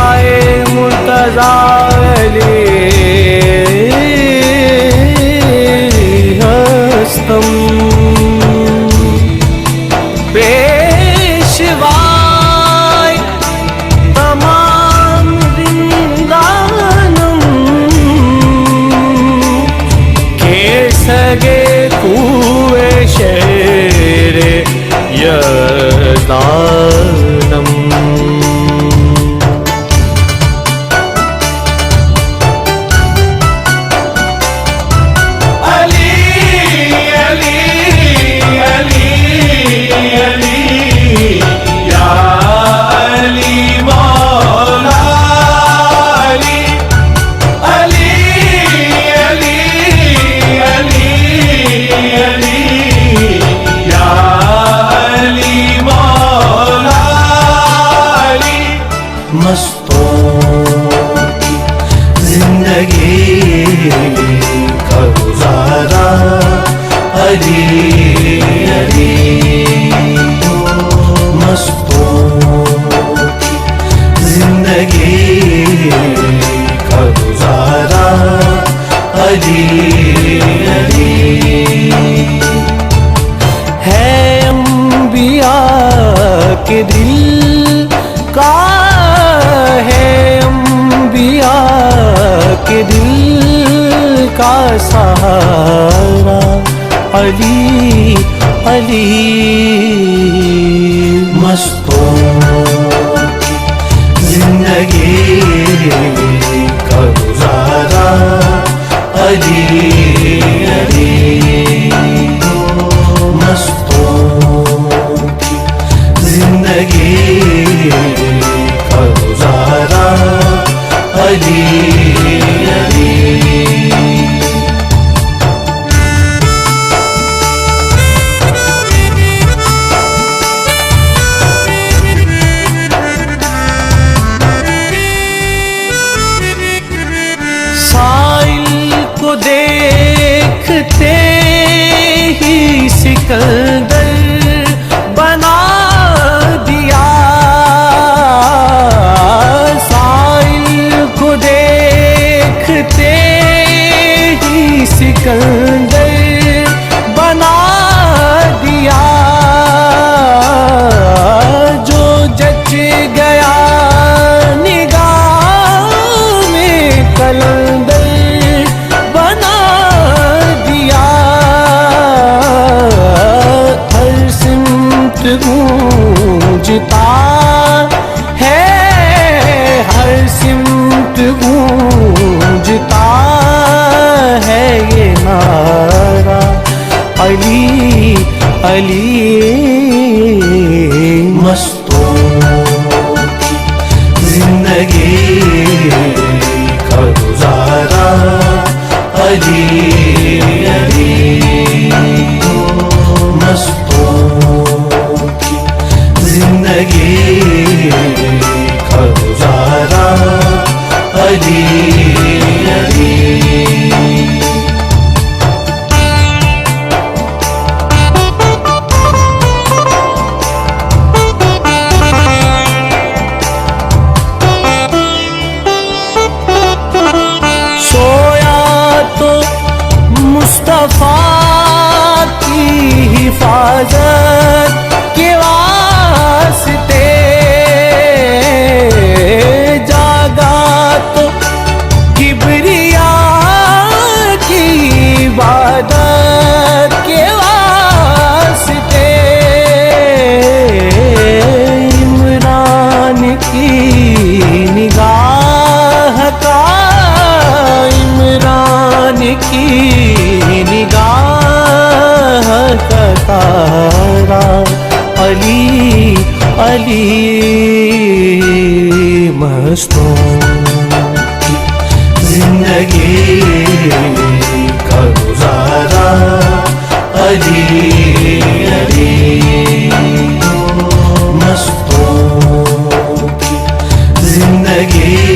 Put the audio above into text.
आए मुर्तज़ा अली हस्तम पेशवाए तमाम जिंदानम के सगे कुए शेरे यज़दानम मस्तों की जिंदगी का गुजारा अली अली, मस्तों की जिंदगी का गुजारा अली अली। है अंबिया के दिल का, है अंबिया के दिल का सहारा अली अली। मस्तों की जिंदगी का गुजारा अली अली, मस्तों की जिंदगी का गुजारा अली अली। साइल को देखते ही सिकंदर बना दिया, साइल को देखते ही सिकंदर बना दिया। जो जच गया निगाह में कलंदर बना दिया। हर सिमत गूंजता है, हर सिमत गूंजता है ये नारा अली अली। मस्तों की जिंदगी का गुजारा अली अली, मस्तों की जिंदगी का गुजारा अली अली। मुस्तफा की हिफाजत के वास्ते जागा तो किबरिया की इबादत के वास्ते। इमरान की निगाह का, इमरान की निगाह का तारा अली अली। मस्तों की जिंदगी का गुजारा अली अली, मस्तों की जिंदगी